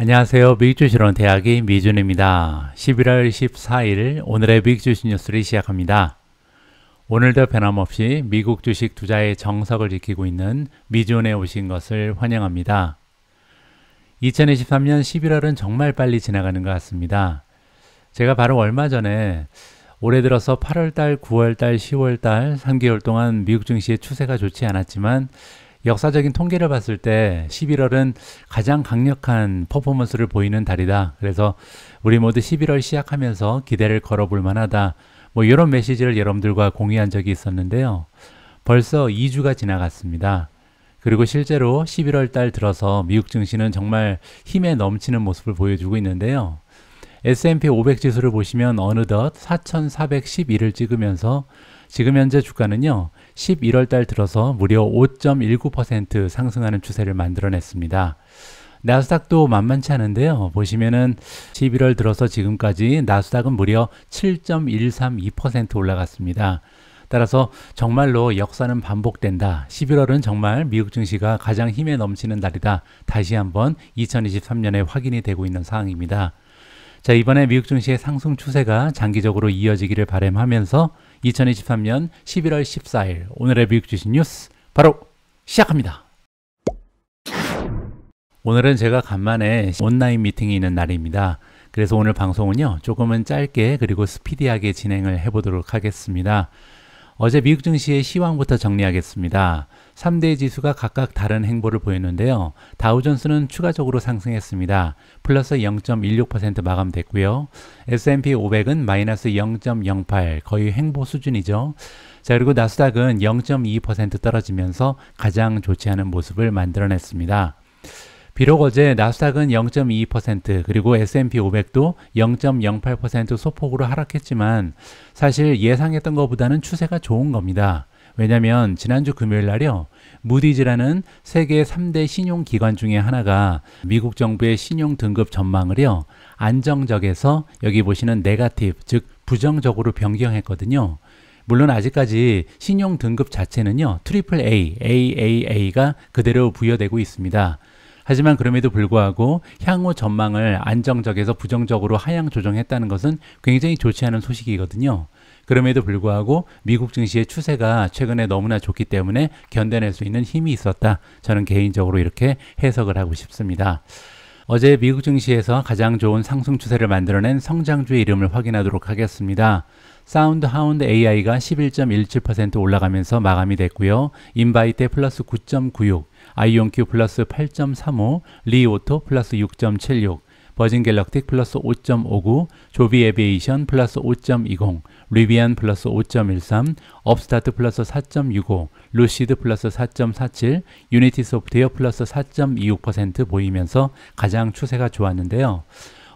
안녕하세요. 미국주식론 대학의 미준입니다. 11월 14일 오늘의 미국주식 뉴스를 시작합니다. 오늘도 변함없이 미국 주식 투자의 정석을 지키고 있는 미준에 오신 것을 환영합니다. 2023년 11월은 정말 빨리 지나가는 것 같습니다. 제가 바로 얼마 전에 올해 들어서 8월달, 9월달, 10월달 3개월 동안 미국 증시의 추세가 좋지 않았지만 역사적인 통계를 봤을 때 11월은 가장 강력한 퍼포먼스를 보이는 달이다. 그래서 우리 모두 11월 시작하면서 기대를 걸어볼 만하다. 이런 메시지를 여러분들과 공유한 적이 있었는데요. 벌써 2주가 지나갔습니다. 그리고 실제로 11월 달 들어서 미국 증시는 정말 힘에 넘치는 모습을 보여주고 있는데요. S&P 500 지수를 보시면 어느덧 4,411을 찍으면서 지금 현재 주가는요 11월 달 들어서 무려 5.19% 상승하는 추세를 만들어냈습니다. 나스닥도 만만치 않은데요. 보시면은 11월 들어서 지금까지 나스닥은 무려 7.132% 올라갔습니다. 따라서 정말로 역사는 반복된다. 11월은 정말 미국 증시가 가장 힘에 넘치는 달이다. 다시 한번 2023년에 확인이 되고 있는 상황입니다. 자, 이번에 미국 증시의 상승 추세가 장기적으로 이어지기를 바람하면서 2023년 11월 14일 오늘의 미국 주식 뉴스 바로 시작합니다. 오늘은 제가 간만에 온라인 미팅이 있는 날입니다. 그래서 오늘 방송은요 조금은 짧게 그리고 스피디하게 진행을 해보도록 하겠습니다. 어제 미국 증시의 시황부터 정리하겠습니다. 3대 지수가 각각 다른 행보를 보였는데요. 다우존스는 추가적으로 상승했습니다. 플러스 0.16% 마감됐고요. S&P 500은 마이너스 0.08 거의 횡보 수준이죠. 자, 그리고 나스닥은 0.2% 떨어지면서 가장 좋지 않은 모습을 만들어냈습니다. 비록 어제 나스닥은 0.22% 그리고 S&P 500도 0.08% 소폭으로 하락했지만 사실 예상했던 것보다는 추세가 좋은 겁니다. 왜냐하면 지난주 금요일 날요 무디즈라는 세계 3대 신용기관 중에 하나가 미국 정부의 신용 등급 전망을요 안정적에서 여기 보시는 네거티브 즉 부정적으로 변경했거든요. 물론 아직까지 신용 등급 자체는요 트리플 A, AAA가 그대로 부여되고 있습니다. 하지만 그럼에도 불구하고 향후 전망을 안정적에서 부정적으로 하향 조정했다는 것은 굉장히 좋지 않은 소식이거든요. 그럼에도 불구하고 미국 증시의 추세가 최근에 너무나 좋기 때문에 견뎌낼 수 있는 힘이 있었다. 저는 개인적으로 이렇게 해석을 하고 싶습니다. 어제 미국 증시에서 가장 좋은 상승 추세를 만들어낸 성장주의 이름을 확인하도록 하겠습니다. 사운드 하운드 AI가 11.17% 올라가면서 마감이 됐고요. 인바이테 플러스 9.96, 아이온큐 플러스 8.35, 리오토 플러스 6.76, 버진 갤럭틱 플러스 5.59, 조비 에비에이션 플러스 5.20, 리비안 플러스 5.13, 업스타트 플러스 4.65, 루시드 플러스 4.47, 유니티 소프트웨어 플러스 4.26% 보이면서 가장 추세가 좋았는데요.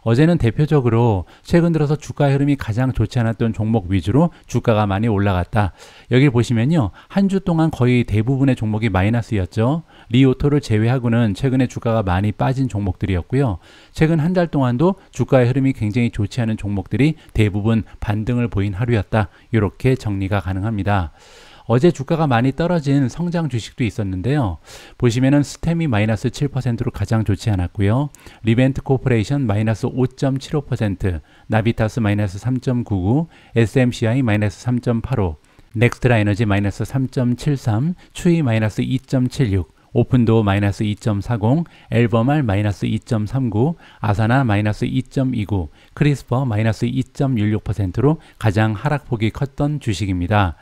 어제는 대표적으로 최근 들어서 주가 흐름이 가장 좋지 않았던 종목 위주로 주가가 많이 올라갔다. 여기 보시면요. 한 주 동안 거의 대부분의 종목이 마이너스였죠. 리오토를 제외하고는 최근에 주가가 많이 빠진 종목들이었고요. 최근 한 달 동안도 주가의 흐름이 굉장히 좋지 않은 종목들이 대부분 반등을 보인 하루였다. 이렇게 정리가 가능합니다. 어제 주가가 많이 떨어진 성장 주식도 있었는데요. 보시면은 스템이 마이너스 7%로 가장 좋지 않았고요. 리벤트 코퍼레이션 마이너스 5.75%, 나비타스 마이너스 3.99, SMCI 마이너스 3.85, 넥스트라 에너지 마이너스 3.73, 추이 마이너스 2.76, 오픈도 마이너스 2.40, 엘버말 마이너스 2.39, 아사나 마이너스 2.29, 크리스퍼 마이너스 2.16%로 가장 하락폭이 컸던 주식입니다.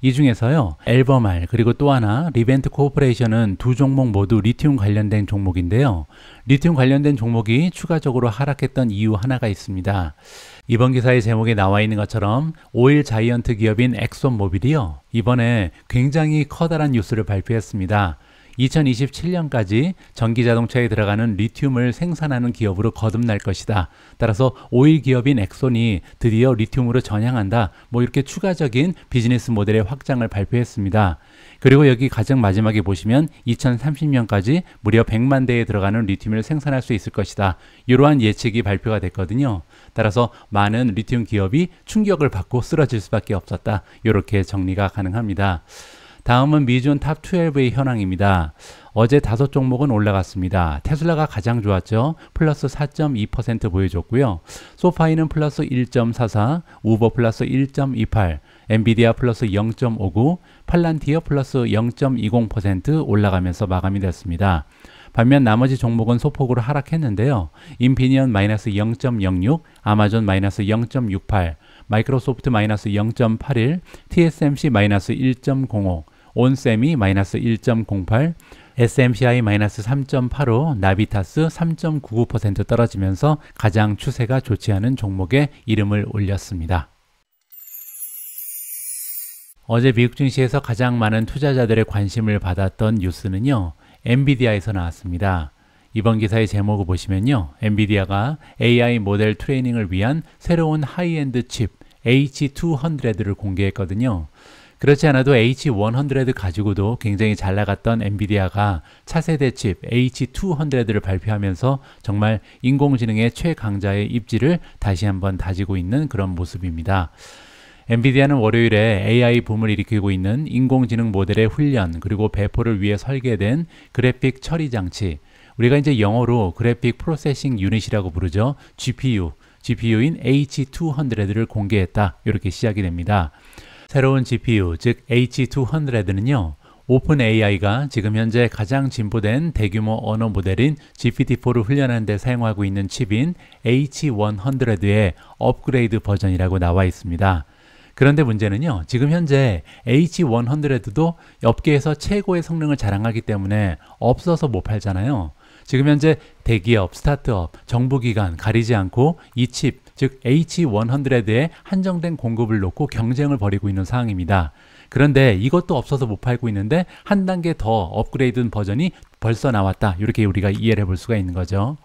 이 중에서요 엘버말 그리고 또 하나 리벤트 코퍼레이션은 두 종목 모두 리튬 관련된 종목인데요. 리튬 관련된 종목이 추가적으로 하락했던 이유 하나가 있습니다. 이번 기사의 제목에 나와 있는 것처럼 오일 자이언트 기업인 엑손모빌이요 이번에 굉장히 커다란 뉴스를 발표했습니다. 2027년까지 전기자동차에 들어가는 리튬을 생산하는 기업으로 거듭날 것이다. 따라서 오일 기업인 엑손이 드디어 리튬으로 전향한다. 이렇게 추가적인 비즈니스 모델의 확장을 발표했습니다. 그리고 여기 가장 마지막에 보시면 2030년까지 무려 100만 대에 들어가는 리튬을 생산할 수 있을 것이다. 이러한 예측이 발표가 됐거든요. 따라서 많은 리튬 기업이 충격을 받고 쓰러질 수밖에 없었다. 이렇게 정리가 가능합니다. 다음은 미주온 탑 12의 현황입니다. 어제 5종목은 올라갔습니다. 테슬라가 가장 좋았죠. 플러스 4.2% 보여줬고요. 소파이는 플러스 1.44, 우버 플러스 1.28, 엔비디아 플러스 0.59, 팔란티어 플러스 0.20% 올라가면서 마감이 됐습니다. 반면 나머지 종목은 소폭으로 하락했는데요. 인피니언 마이너스 0.06, 아마존 마이너스 0.68, 마이크로소프트 마이너스 0.81, TSMC 마이너스 1.05, 온세미 마이너스 1.08, SMCI 마이너스 3.85, 나비타스 3.99% 떨어지면서 가장 추세가 좋지 않은 종목에 이름을 올렸습니다. 어제 미국 증시에서 가장 많은 투자자들의 관심을 받았던 뉴스는요, 엔비디아에서 나왔습니다. 이번 기사의 제목을 보시면요, 엔비디아가 AI 모델 트레이닝을 위한 새로운 하이엔드 칩 H200를 공개했거든요. 그렇지 않아도 H100 가지고도 굉장히 잘 나갔던 엔비디아가 차세대 칩 H200를 발표하면서 정말 인공지능의 최강자의 입지를 다시 한번 다지고 있는 그런 모습입니다. 엔비디아는 월요일에 AI 붐을 일으키고 있는 인공지능 모델의 훈련 그리고 배포를 위해 설계된 그래픽 처리 장치, 우리가 이제 영어로 그래픽 프로세싱 유닛이라고 부르죠. GPU인 H200를 공개했다. 이렇게 시작이 됩니다. 새로운 GPU, 즉 H200는요, 오픈AI가 지금 현재 가장 진보된 대규모 언어 모델인 GPT-4를 훈련하는 데 사용하고 있는 칩인 H100의 업그레이드 버전이라고 나와 있습니다. 그런데 문제는요, 지금 현재 H100도 업계에서 최고의 성능을 자랑하기 때문에 없어서 못 팔잖아요. 지금 현재 대기업, 스타트업, 정부기관 가리지 않고 이 칩, 즉 H100에 한정된 공급을 놓고 경쟁을 벌이고 있는 상황입니다. 그런데 이것도 없어서 못 팔고 있는데 한 단계 더 업그레이드된 버전이 벌써 나왔다. 이렇게 우리가 이해를 해볼 수가 있는 거죠.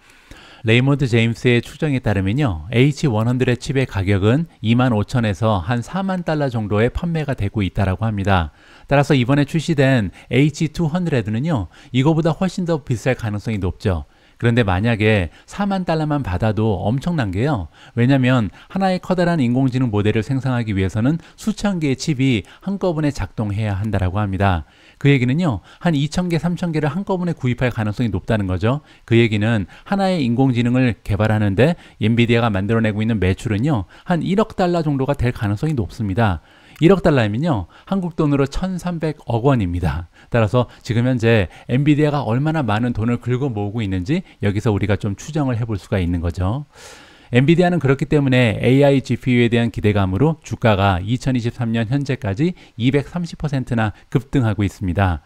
레이먼드 제임스의 추정에 따르면요, H100의 칩의 가격은 25,000에서 한 4만 달러 정도의 판매가 되고 있다고 합니다. 따라서 이번에 출시된 H200는요, 이거보다 훨씬 더 비쌀 가능성이 높죠. 그런데 만약에 4만 달러만 받아도 엄청난 게요. 왜냐하면 하나의 커다란 인공지능 모델을 생성하기 위해서는 수천 개의 칩이 한꺼번에 작동해야 한다고 합니다. 그 얘기는요, 한 2,000개, 3,000개를 한꺼번에 구입할 가능성이 높다는 거죠. 그 얘기는 하나의 인공지능을 개발하는데 엔비디아가 만들어내고 있는 매출은요, 한 1억 달러 정도가 될 가능성이 높습니다. 1억 달러이면요, 한국 돈으로 1,300억 원입니다. 따라서 지금 현재 엔비디아가 얼마나 많은 돈을 긁어 모으고 있는지 여기서 우리가 좀 추정을 해볼 수가 있는 거죠. 엔비디아는 그렇기 때문에 AI GPU에 대한 기대감으로 주가가 2023년 현재까지 230%나 급등하고 있습니다.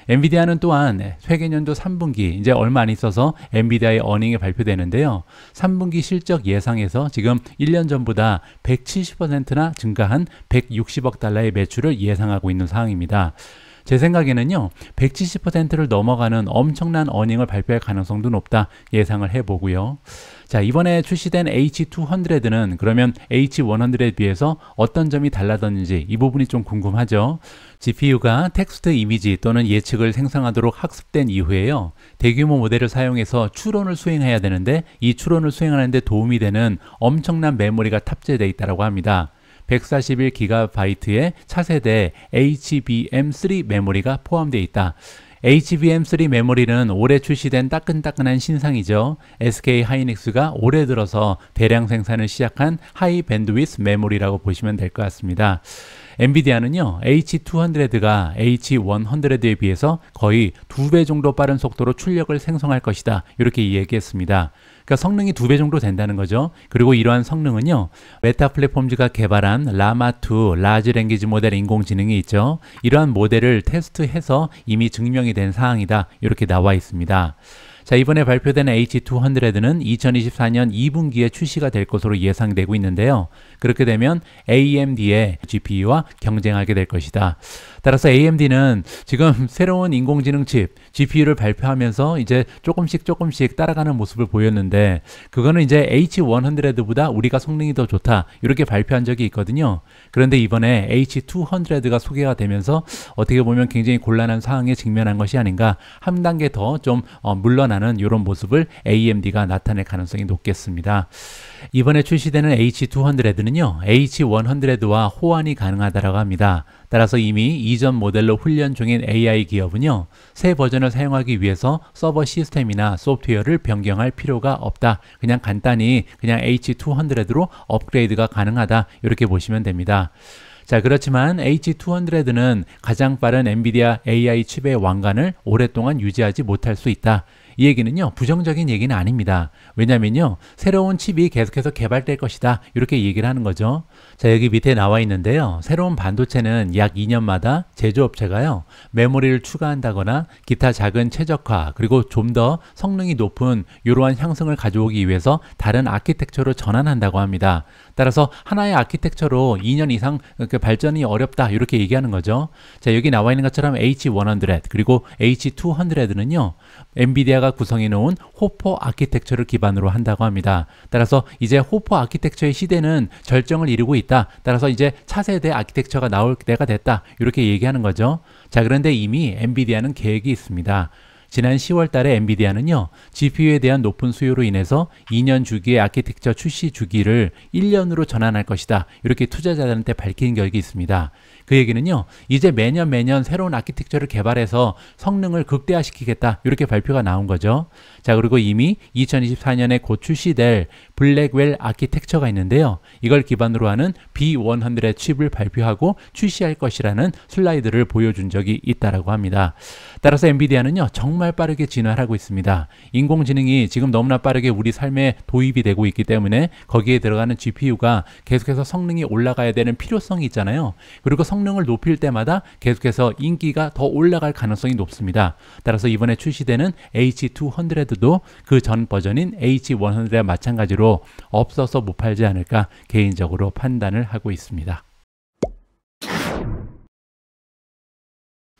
엔비디아는 또한 회계년도 3분기, 이제 얼마 안 있어서 엔비디아의 어닝이 발표되는데요. 3분기 실적 예상에서 지금 1년 전보다 170%나 증가한 160억 달러의 매출을 예상하고 있는 상황입니다. 제 생각에는요, 170%를 넘어가는 엄청난 어닝을 발표할 가능성도 높다 예상을 해보고요. 자, 이번에 출시된 H200는 그러면 H100에 비해서 어떤 점이 달라졌는지 이 부분이 좀 궁금하죠. GPU가 텍스트 이미지 또는 예측을 생성하도록 학습된 이후에요, 대규모 모델을 사용해서 추론을 수행해야 되는데 이 추론을 수행하는 데 도움이 되는 엄청난 메모리가 탑재되어 있다고 합니다. 141GB의 차세대 HBM3 메모리가 포함되어 있다. HBM3 메모리는 올해 출시된 따끈따끈한 신상이죠. SK 하이닉스가 올해 들어서 대량 생산을 시작한 하이 밴드위스 메모리라고 보시면 될 것 같습니다. 엔비디아는요, H200가 H100에 비해서 거의 2배 정도 빠른 속도로 출력을 생성할 것이다. 이렇게 얘기했습니다. 그러니까 성능이 2배 정도 된다는 거죠. 그리고 이러한 성능은요, 메타 플랫폼즈가 개발한 라마2 라지 랭귀지 모델 인공지능이 있죠. 이러한 모델을 테스트해서 이미 증명이 된 사항이다. 이렇게 나와 있습니다. 자, 이번에 발표된 H200는 2024년 2분기에 출시가 될 것으로 예상되고 있는데요. 그렇게 되면 AMD의 GPU와 경쟁하게 될 것이다. 따라서 AMD는 지금 새로운 인공지능 칩 GPU를 발표하면서 이제 조금씩 따라가는 모습을 보였는데, 그거는 이제 H100보다 우리가 성능이 더 좋다 이렇게 발표한 적이 있거든요. 그런데 이번에 H200가 소개가 되면서 어떻게 보면 굉장히 곤란한 상황에 직면한 것이 아닌가, 한 단계 더 좀 물러나는 이런 모습을 AMD가 나타낼 가능성이 높겠습니다. 이번에 출시되는 H200는요, H100와 호환이 가능하다고 합니다. 따라서 이미 이전 모델로 훈련 중인 AI 기업은요, 새 버전을 사용하기 위해서 서버 시스템이나 소프트웨어를 변경할 필요가 없다. 그냥 간단히 그냥 H200로 업그레이드가 가능하다. 이렇게 보시면 됩니다. 자, 그렇지만 H200는 가장 빠른 엔비디아 AI 칩의 왕관을 오랫동안 유지하지 못할 수 있다. 이 얘기는요, 부정적인 얘기는 아닙니다. 왜냐면요, 새로운 칩이 계속해서 개발될 것이다. 이렇게 얘기를 하는 거죠. 자, 여기 밑에 나와 있는데요. 새로운 반도체는 약 2년마다 제조업체가요, 메모리를 추가한다거나 기타 작은 최적화, 그리고 좀 더 성능이 높은 이러한 향상을 가져오기 위해서 다른 아키텍처로 전환한다고 합니다. 따라서 하나의 아키텍처로 2년 이상 발전이 어렵다. 이렇게 얘기하는 거죠. 자, 여기 나와 있는 것처럼 H100 그리고 H200는요, 엔비디아가 구성해 놓은 호퍼 아키텍처를 기반으로 한다고 합니다. 따라서 이제 호퍼 아키텍처의 시대는 절정을 이루고 있다. 따라서 이제 차세대 아키텍처가 나올 때가 됐다. 이렇게 얘기하는 거죠. 자, 그런데 이미 엔비디아는 계획이 있습니다. 지난 10월 달에 엔비디아는요, GPU에 대한 높은 수요로 인해서 2년 주기의 아키텍처 출시 주기를 1년으로 전환할 것이다. 이렇게 투자자들한테 밝힌 적이 있습니다. 그 얘기는요, 이제 매년 새로운 아키텍처를 개발해서 성능을 극대화시키겠다. 이렇게 발표가 나온 거죠. 자, 그리고 이미 2024년에 곧 출시될 블랙웰 아키텍처가 있는데요. 이걸 기반으로 하는 B100 칩을 발표하고 출시할 것이라는 슬라이드를 보여준 적이 있다라고 합니다. 따라서 엔비디아는요, 정말 빠르게 진화를 하고 있습니다. 인공지능이 지금 너무나 빠르게 우리 삶에 도입이 되고 있기 때문에 거기에 들어가는 GPU가 계속해서 성능이 올라가야 되는 필요성이 있잖아요. 그리고 성능을 높일 때마다 계속해서 인기가 더 올라갈 가능성이 높습니다. 따라서 이번에 출시되는 H200도 그 전 버전인 H100와 마찬가지로 없어서 못 팔지 않을까 개인적으로 판단을 하고 있습니다.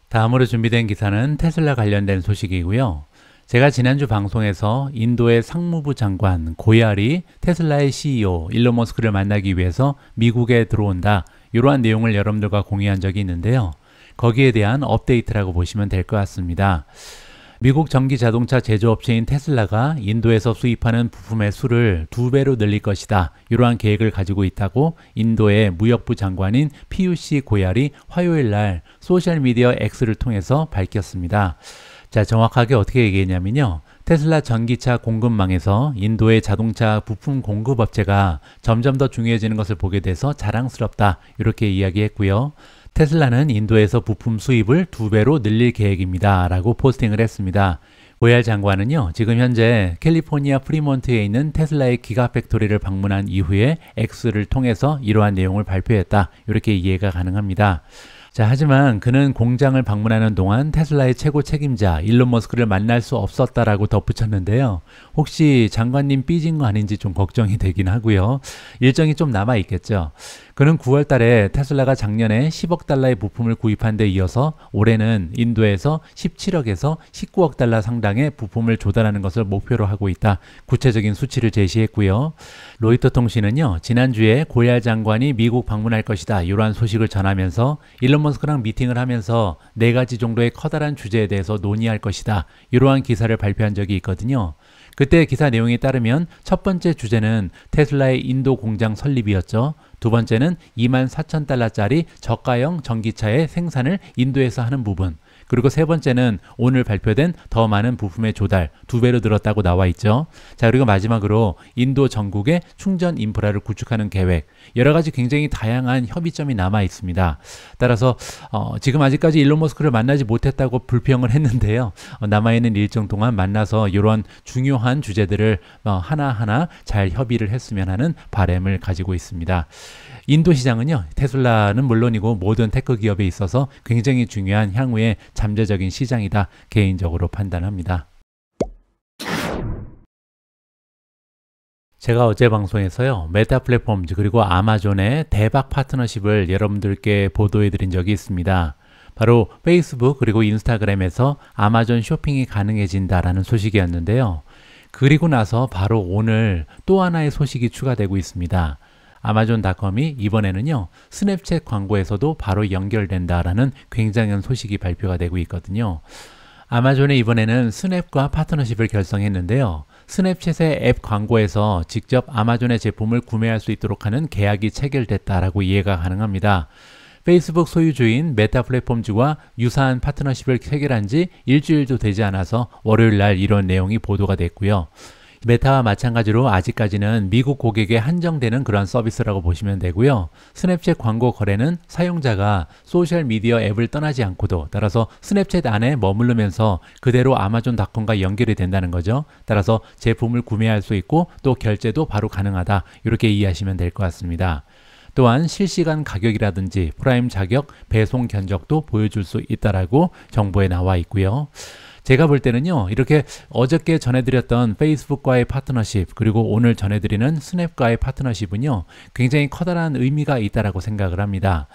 다음으로 준비된 기사는 테슬라 관련된 소식이고요. 제가 지난주 방송에서 인도의 상무부 장관 고얄이 테슬라의 CEO 일론 머스크를 만나기 위해서 미국에 들어온다. 이러한 내용을 여러분들과 공유한 적이 있는데요. 거기에 대한 업데이트라고 보시면 될 것 같습니다. 미국 전기 자동차 제조업체인 테슬라가 인도에서 수입하는 부품의 수를 2배로 늘릴 것이다. 이러한 계획을 가지고 있다고 인도의 무역부 장관인 피유시 고얄이 화요일 날 소셜미디어 X를 통해서 밝혔습니다. 자, 정확하게 어떻게 얘기했냐면요. 테슬라 전기차 공급망에서 인도의 자동차 부품 공급업체가 점점 더 중요해지는 것을 보게 돼서 자랑스럽다. 이렇게 이야기했고요. 테슬라는 인도에서 부품 수입을 2배로 늘릴 계획입니다. 라고 포스팅을 했습니다. 고얄 장관은요, 지금 현재 캘리포니아 프리몬트에 있는 테슬라의 기가팩토리를 방문한 이후에 X를 통해서 이러한 내용을 발표했다. 이렇게 이해가 가능합니다. 자, 하지만 그는 공장을 방문하는 동안 테슬라의 최고 책임자 일론 머스크를 만날 수 없었다라고 덧붙였는데요. 혹시 장관님 삐진 거 아닌지 좀 걱정이 되긴 하고요. 일정이 좀 남아 있겠죠. 그는 9월 달에 테슬라가 작년에 10억 달러의 부품을 구입한 데 이어서 올해는 인도에서 17억에서 19억 달러 상당의 부품을 조달하는 것을 목표로 하고 있다. 구체적인 수치를 제시했고요. 로이터 통신은요, 지난주에 고얄 장관이 미국 방문할 것이다. 이러한 소식을 전하면서 일론 머스크랑 미팅을 하면서 4가지 정도의 커다란 주제에 대해서 논의할 것이다. 이러한 기사를 발표한 적이 있거든요. 그때 기사 내용에 따르면 첫 번째 주제는 테슬라의 인도 공장 설립이었죠. 두 번째는 24,000달러짜리 저가형 전기차의 생산을 인도에서 하는 부분. 그리고 세 번째는 오늘 발표된 더 많은 부품의 조달 2배로 늘었다고 나와 있죠. 자, 그리고 마지막으로 인도 전국에 충전 인프라를 구축하는 계획. 여러 가지 굉장히 다양한 협의점이 남아 있습니다. 따라서 지금 아직까지 일론 머스크를 만나지 못했다고 불평을 했는데요. 남아있는 일정 동안 만나서 이런 중요한 주제들을 하나하나 잘 협의를 했으면 하는 바람을 가지고 있습니다. 인도 시장은요, 테슬라는 물론이고 모든 테크 기업에 있어서 굉장히 중요한 향후의 잠재적인 시장이다 개인적으로 판단합니다. 제가 어제 방송에서요, 메타 플랫폼즈 그리고 아마존의 대박 파트너십을 여러분들께 보도해 드린 적이 있습니다. 바로 페이스북 그리고 인스타그램에서 아마존 쇼핑이 가능해진다라는 소식이었는데요. 그리고 나서 바로 오늘 또 하나의 소식이 추가되고 있습니다. 아마존닷컴이 이번에는요, 스냅챗 광고에서도 바로 연결된다라는 굉장한 소식이 발표가 되고 있거든요. 아마존이 이번에는 스냅과 파트너십을 결성했는데요. 스냅챗의 앱 광고에서 직접 아마존의 제품을 구매할 수 있도록 하는 계약이 체결됐다라고 이해가 가능합니다. 페이스북 소유주인 메타 플랫폼즈와 유사한 파트너십을 체결한 지 일주일도 되지 않아서 월요일 날 이런 내용이 보도가 됐고요. 메타와 마찬가지로 아직까지는 미국 고객에 한정되는 그런 서비스라고 보시면 되고요. 스냅챗 광고 거래는 사용자가 소셜미디어 앱을 떠나지 않고도, 따라서 스냅챗 안에 머무르면서 그대로 아마존닷컴과 연결이 된다는 거죠. 따라서 제품을 구매할 수 있고 또 결제도 바로 가능하다, 이렇게 이해하시면 될 것 같습니다. 또한 실시간 가격이라든지 프라임 자격, 배송 견적도 보여줄 수 있다라고 정보에 나와 있고요. 제가 볼 때는요, 이렇게 어저께 전해드렸던 페이스북과의 파트너십, 그리고 오늘 전해드리는 스냅과의 파트너십은요, 굉장히 커다란 의미가 있다라고 생각을 합니다.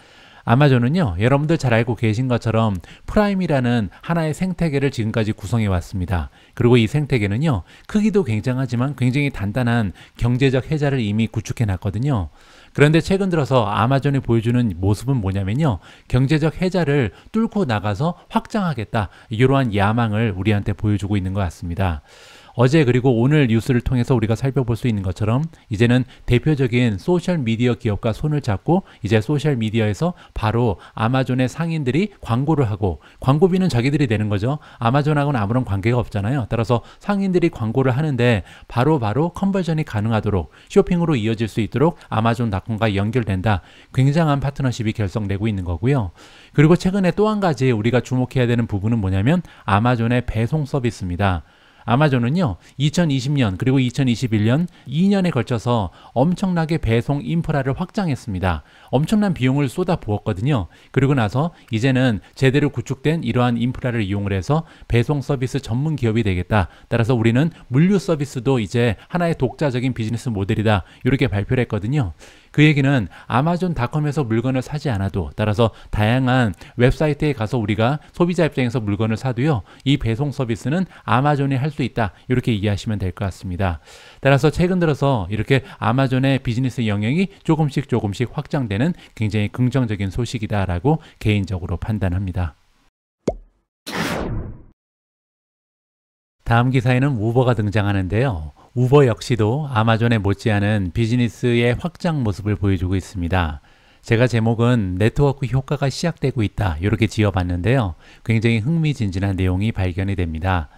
아마존은요, 여러분들 잘 알고 계신 것처럼 프라임이라는 하나의 생태계를 지금까지 구성해 왔습니다. 그리고 이 생태계는요, 크기도 굉장하지만 굉장히 단단한 경제적 해자를 이미 구축해 놨거든요. 그런데 최근 들어서 아마존이 보여주는 모습은 뭐냐면요, 경제적 해자를 뚫고 나가서 확장하겠다, 이러한 야망을 우리한테 보여주고 있는 것 같습니다. 어제 그리고 오늘 뉴스를 통해서 우리가 살펴볼 수 있는 것처럼 이제는 대표적인 소셜미디어 기업과 손을 잡고 이제 소셜미디어에서 바로 아마존의 상인들이 광고를 하고, 광고비는 자기들이 내는 거죠. 아마존하고는 아무런 관계가 없잖아요. 따라서 상인들이 광고를 하는데 바로 컨버전이 가능하도록, 쇼핑으로 이어질 수 있도록 아마존닷컴과 연결된다. 굉장한 파트너십이 결성되고 있는 거고요. 그리고 최근에 또 한 가지 우리가 주목해야 되는 부분은 뭐냐면 아마존의 배송 서비스입니다. 아마존은요, 2020년 그리고 2021년 2년에 걸쳐서 엄청나게 배송 인프라를 확장했습니다. 엄청난 비용을 쏟아 부었거든요. 그리고 나서 이제는 제대로 구축된 이러한 인프라를 이용을 해서 배송 서비스 전문 기업이 되겠다. 따라서 우리는 물류 서비스도 이제 하나의 독자적인 비즈니스 모델이다, 이렇게 발표를 했거든요. 그 얘기는 아마존닷컴에서 물건을 사지 않아도, 따라서 다양한 웹사이트에 가서 우리가 소비자 입장에서 물건을 사도요, 이 배송 서비스는 아마존이 할 수 있다, 이렇게 이해하시면 될 것 같습니다. 따라서 최근 들어서 이렇게 아마존의 비즈니스 영역이 조금씩 확장되는 굉장히 긍정적인 소식이다라고 개인적으로 판단합니다. 다음 기사에는 우버가 등장하는데요. 우버 역시도 아마존에 못지않은 비즈니스의 확장 모습을 보여주고 있습니다. 제가 제목은 네트워크 효과가 시작되고 있다, 이렇게 지어봤는데요. 굉장히 흥미진진한 내용이 발견이 됩니다.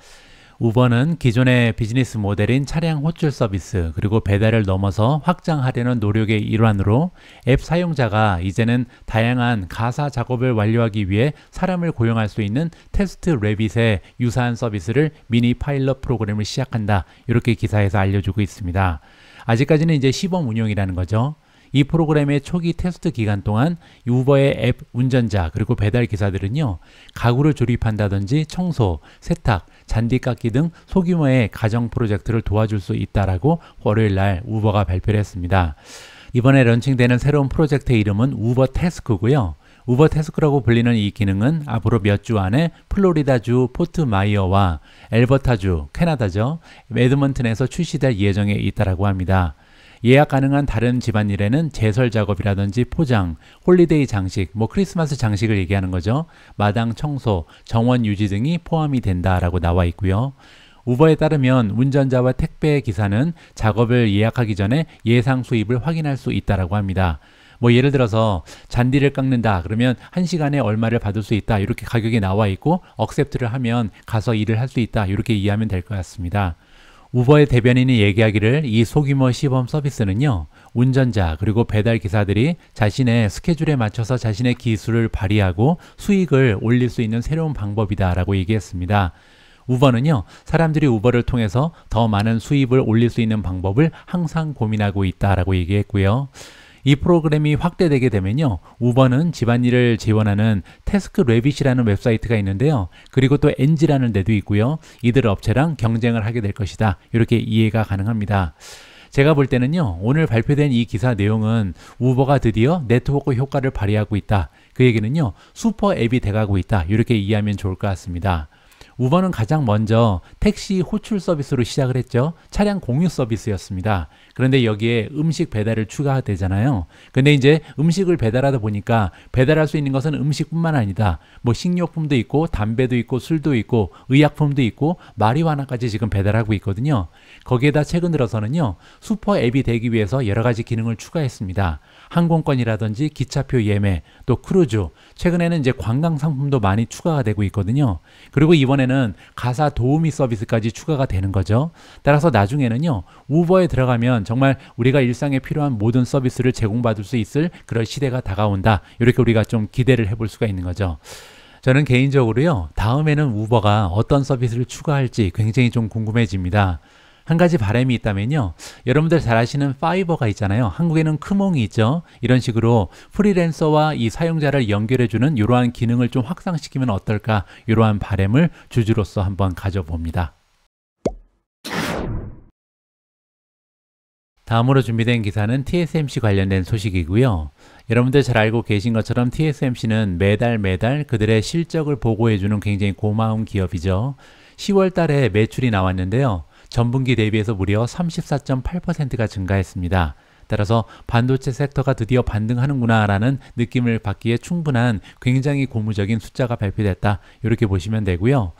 우버는 기존의 비즈니스 모델인 차량 호출 서비스 그리고 배달을 넘어서 확장하려는 노력의 일환으로 앱 사용자가 이제는 다양한 가사 작업을 완료하기 위해 사람을 고용할 수 있는 테스트 래빗의 유사한 서비스를 미니 파일럿 프로그램을 시작한다, 이렇게 기사에서 알려주고 있습니다. 아직까지는 이제 시범 운용이라는 거죠. 이 프로그램의 초기 테스트 기간 동안 우버의 앱 운전자 그리고 배달 기사들은요, 가구를 조립한다든지 청소, 세탁, 잔디 깎기 등 소규모의 가정 프로젝트를 도와줄 수 있다라고 월요일 날 우버가 발표를 했습니다. 이번에 런칭되는 새로운 프로젝트의 이름은 우버 태스크고요. 우버 태스크라고 불리는 이 기능은 앞으로 몇 주 안에 플로리다주 포트 마이어와 엘버타주, 캐나다죠, 에드먼튼에서 출시될 예정에 있다라고 합니다. 예약 가능한 다른 집안일에는 제설 작업이라든지 포장, 홀리데이 장식, 크리스마스 장식을 얘기하는 거죠. 마당 청소, 정원 유지 등이 포함이 된다라고 나와 있고요. 우버에 따르면 운전자와 택배 기사는 작업을 예약하기 전에 예상 수입을 확인할 수 있다라고 합니다. 예를 들어서 잔디를 깎는다 그러면 1시간에 얼마를 받을 수 있다, 이렇게 가격이 나와 있고 억셉트를 하면 가서 일을 할 수 있다, 이렇게 이해하면 될 것 같습니다. 우버의 대변인이 얘기하기를 이 소규모 시범 서비스는요, 운전자 그리고 배달 기사들이 자신의 스케줄에 맞춰서 자신의 기술을 발휘하고 수익을 올릴 수 있는 새로운 방법이다 라고 얘기했습니다. 우버는요, 사람들이 우버를 통해서 더 많은 수입을 올릴 수 있는 방법을 항상 고민하고 있다라고 얘기했고요. 이 프로그램이 확대되게 되면요, 우버는 집안일을 지원하는 태스크 래빗이라는 웹사이트가 있는데요, 그리고 또 엔지라는 데도 있고요, 이들 업체랑 경쟁을 하게 될 것이다, 이렇게 이해가 가능합니다. 제가 볼 때는요, 오늘 발표된 이 기사 내용은 우버가 드디어 네트워크 효과를 발휘하고 있다, 그 얘기는요, 슈퍼 앱이 돼가고 있다, 이렇게 이해하면 좋을 것 같습니다. 우버는 가장 먼저 택시 호출 서비스로 시작을 했죠. 차량 공유 서비스였습니다. 그런데 여기에 음식 배달을 추가되잖아요. 근데 이제 음식을 배달하다 보니까 배달할 수 있는 것은 음식뿐만 아니다. 뭐 식료품도 있고 담배도 있고 술도 있고 의약품도 있고 마리화나까지 지금 배달하고 있거든요. 거기에다 최근 들어서는요, 슈퍼 앱이 되기 위해서 여러 가지 기능을 추가했습니다. 항공권이라든지 기차표 예매, 또 크루즈, 최근에는 이제 관광 상품도 많이 추가가 되고 있거든요. 그리고 이번에는 가사 도우미 서비스까지 추가가 되는 거죠. 따라서 나중에는요, 우버에 들어가면 정말 우리가 일상에 필요한 모든 서비스를 제공받을 수 있을 그런 시대가 다가온다. 이렇게 우리가 좀 기대를 해볼 수가 있는 거죠. 저는 개인적으로요, 다음에는 우버가 어떤 서비스를 추가할지 굉장히 좀 궁금해집니다. 한 가지 바람이 있다면요, 여러분들 잘 아시는 파이버가 있잖아요. 한국에는 크몽이 있죠. 이런 식으로 프리랜서와 이 사용자를 연결해주는 이러한 기능을 좀 확산시키면 어떨까, 이러한 바람을 주주로서 한번 가져봅니다. 다음으로 준비된 기사는 TSMC 관련된 소식이고요. 여러분들 잘 알고 계신 것처럼 TSMC는 매달 그들의 실적을 보고해주는 굉장히 고마운 기업이죠. 10월 달에 매출이 나왔는데요, 전분기 대비해서 무려 34.8%가 증가했습니다. 따라서 반도체 섹터가 드디어 반등하는구나 라는 느낌을 받기에 충분한 굉장히 고무적인 숫자가 발표됐다, 이렇게 보시면 되고요.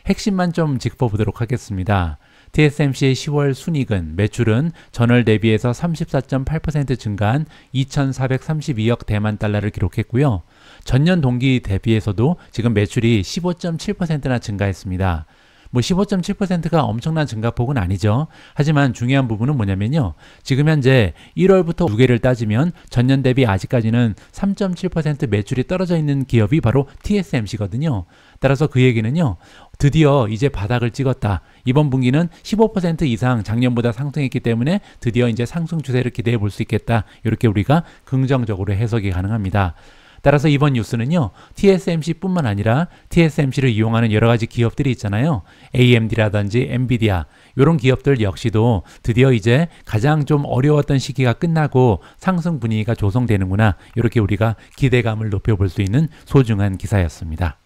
핵심만 좀 짚어보도록 하겠습니다. TSMC의 10월 순이익은, 매출은 전월 대비해서 34.8% 증가한 2,432억 대만 달러를 기록했고요. 전년 동기 대비해서도 지금 매출이 15.7%나 증가했습니다. 뭐 15.7%가 엄청난 증가폭은 아니죠. 하지만 중요한 부분은 뭐냐면요, 지금 현재 1월부터 무게를 따지면 전년 대비 아직까지는 3.7% 매출이 떨어져 있는 기업이 바로 TSMC거든요. 따라서 그 얘기는요, 드디어 이제 바닥을 찍었다. 이번 분기는 15% 이상 작년보다 상승했기 때문에 드디어 이제 상승 추세를 기대해 볼 수 있겠다. 이렇게 우리가 긍정적으로 해석이 가능합니다. 따라서 이번 뉴스는요, TSMC뿐만 아니라 TSMC를 이용하는 여러 가지 기업들이 있잖아요. AMD라든지 엔비디아, 이런 기업들 역시도 드디어 이제 가장 좀 어려웠던 시기가 끝나고 상승 분위기가 조성되는구나, 이렇게 우리가 기대감을 높여볼 수 있는 소중한 기사였습니다.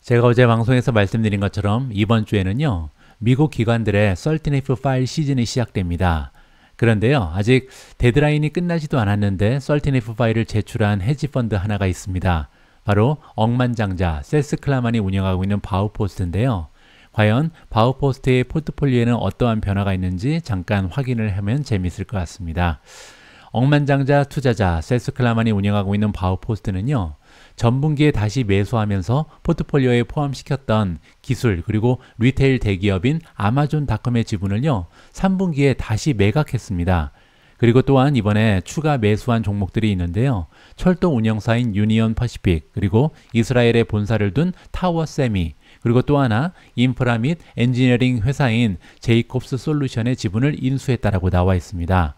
제가 어제 방송에서 말씀드린 것처럼 이번 주에는요, 미국 기관들의 13F 파일 시즌이 시작됩니다. 그런데요, 아직 데드라인이 끝나지도 않았는데 13F 파일을 제출한 헤지펀드 하나가 있습니다. 바로 억만장자 세스클라만이 운영하고 있는 바우포스트인데요. 과연 바우포스트의 포트폴리오에는 어떠한 변화가 있는지 잠깐 확인을 하면 재미있을 것 같습니다. 억만장자 투자자 세스클라만이 운영하고 있는 바우포스트는요, 전분기에 다시 매수하면서 포트폴리오에 포함시켰던 기술 그리고 리테일 대기업인 아마존닷컴의 지분을요, 3분기에 다시 매각했습니다. 그리고 또한 이번에 추가 매수한 종목들이 있는데요, 철도 운영사인 유니온 퍼시픽, 그리고 이스라엘에 본사를 둔 타워 세미, 그리고 또 하나 인프라 및 엔지니어링 회사인 제이콥스 솔루션의 지분을 인수했다라고 나와 있습니다.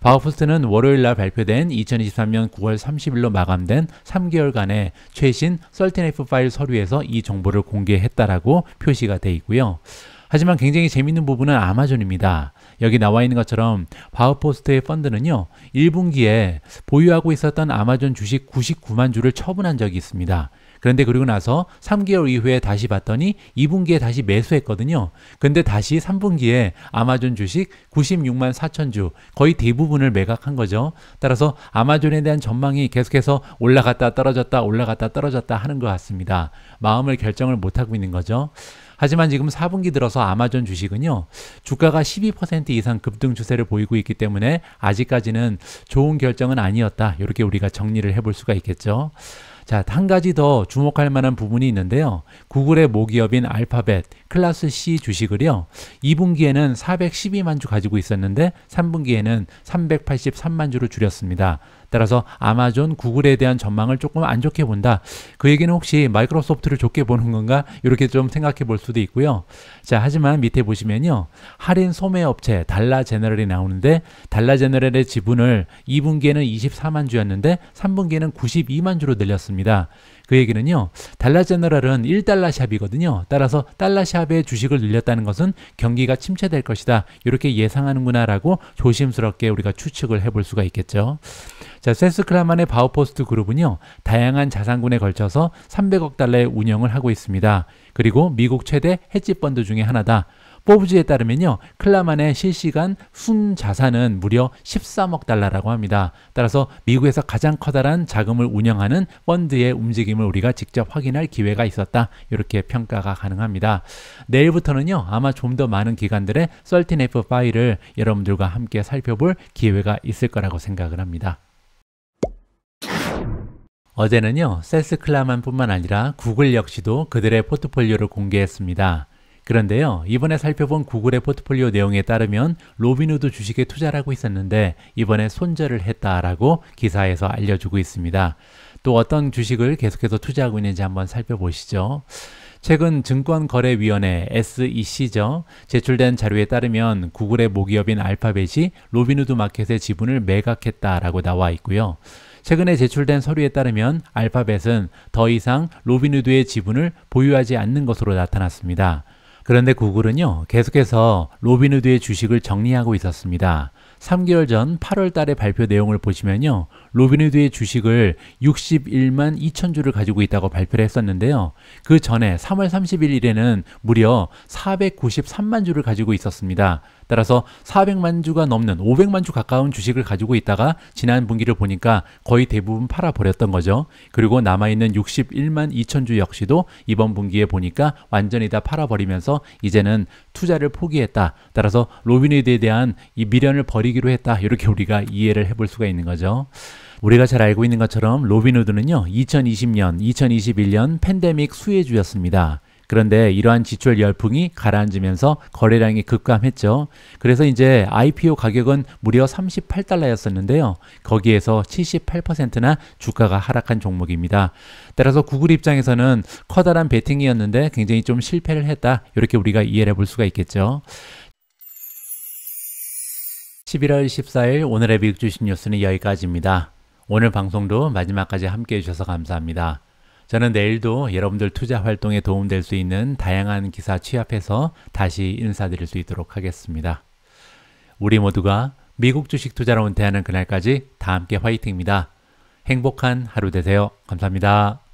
바우포스트는 월요일날 발표된 2023년 9월 30일로 마감된 3개월간의 최신 13F 파일 서류에서 이 정보를 공개했다라고 표시가 되어 있고요. 하지만 굉장히 재밌는 부분은 아마존입니다. 여기 나와 있는 것처럼 바우포스트의 펀드는요, 1분기에 보유하고 있었던 아마존 주식 99만 주를 처분한 적이 있습니다. 그런데 그리고 나서 3개월 이후에 다시 봤더니 2분기에 다시 매수했거든요. 근데 다시 3분기에 아마존 주식 96만 4천 주, 거의 대부분을 매각한 거죠. 따라서 아마존에 대한 전망이 계속해서 올라갔다 떨어졌다 올라갔다 떨어졌다 하는 것 같습니다. 마음을 결정을 못하고 있는 거죠. 하지만 지금 4분기 들어서 아마존 주식은요, 주가가 12% 이상 급등 추세를 보이고 있기 때문에 아직까지는 좋은 결정은 아니었다, 이렇게 우리가 정리를 해볼 수가 있겠죠. 자, 한 가지 더 주목할 만한 부분이 있는데요. 구글의 모기업인 알파벳 클래스 C 주식을요, 2분기에는 412만 주 가지고 있었는데 3분기에는 383만 주로 줄였습니다. 따라서 아마존, 구글에 대한 전망을 조금 안 좋게 본다. 그 얘기는 혹시 마이크로소프트를 좋게 보는 건가? 이렇게 좀 생각해 볼 수도 있고요. 자, 하지만 밑에 보시면요, 할인 소매 업체 달라제너럴이 나오는데, 달라제너럴의 지분을 2분기에는 24만 주였는데 3분기에는 92만 주로 늘렸습니다. 그 얘기는요, 달라제너럴은 1달러 샵이거든요. 따라서 달러샵의 주식을 늘렸다는 것은 경기가 침체될 것이다, 이렇게 예상하는구나 라고 조심스럽게 우리가 추측을 해볼 수가 있겠죠. 자, 세스클라만의 바우포스트 그룹은요, 다양한 자산군에 걸쳐서 300억 달러의 운영을 하고 있습니다. 그리고 미국 최대 헤지펀드 중에 하나다. 포브즈에 따르면요, 클라만의 실시간 순 자산은 무려 13억 달러라고 합니다. 따라서 미국에서 가장 커다란 자금을 운영하는 펀드의 움직임을 우리가 직접 확인할 기회가 있었다. 이렇게 평가가 가능합니다. 내일부터는요, 아마 좀 더 많은 기관들의 13F 파일을 여러분들과 함께 살펴볼 기회가 있을 거라고 생각을 합니다. 어제는요, 셀스 클라만 뿐만 아니라 구글 역시도 그들의 포트폴리오를 공개했습니다. 그런데요, 이번에 살펴본 구글의 포트폴리오 내용에 따르면 로빈후드 주식에 투자를 하고 있었는데 이번에 손절을 했다라고 기사에서 알려주고 있습니다. 또 어떤 주식을 계속해서 투자하고 있는지 한번 살펴보시죠. 최근 증권거래위원회 SEC죠. 제출된 자료에 따르면 구글의 모기업인 알파벳이 로빈후드 마켓의 지분을 매각했다라고 나와 있고요. 최근에 제출된 서류에 따르면 알파벳은 더 이상 로빈후드의 지분을 보유하지 않는 것으로 나타났습니다. 그런데 구글은요, 계속해서 로빈후드의 주식을 정리하고 있었습니다. 3개월 전 8월 달에 발표 내용을 보시면요, 로빈후드의 주식을 61만 2천 주를 가지고 있다고 발표를 했었는데요. 그 전에 3월 30일에는 무려 493만 주를 가지고 있었습니다. 따라서 400만 주가 넘는 500만 주 가까운 주식을 가지고 있다가 지난 분기를 보니까 거의 대부분 팔아버렸던 거죠. 그리고 남아있는 61만 2천 주 역시도 이번 분기에 보니까 완전히 다 팔아버리면서 이제는 투자를 포기했다. 따라서 로빈후드에 대한 이 미련을 버리기로 했다. 이렇게 우리가 이해를 해볼 수가 있는 거죠. 우리가 잘 알고 있는 것처럼 로빈후드는요, 2020년, 2021년 팬데믹 수혜주였습니다. 그런데 이러한 지출 열풍이 가라앉으면서 거래량이 급감했죠. 그래서 이제 IPO 가격은 무려 38달러였었는데요. 거기에서 78%나 주가가 하락한 종목입니다. 따라서 구글 입장에서는 커다란 베팅이었는데 굉장히 좀 실패를 했다. 이렇게 우리가 이해를 해볼 수가 있겠죠. 11월 14일 오늘의 미국 주식 뉴스는 여기까지입니다. 오늘 방송도 마지막까지 함께 해주셔서 감사합니다. 저는 내일도 여러분들 투자 활동에 도움될 수 있는 다양한 기사 취합해서 다시 인사드릴 수 있도록 하겠습니다. 우리 모두가 미국 주식 투자로 은퇴하는 그날까지 다 함께 화이팅입니다. 행복한 하루 되세요. 감사합니다.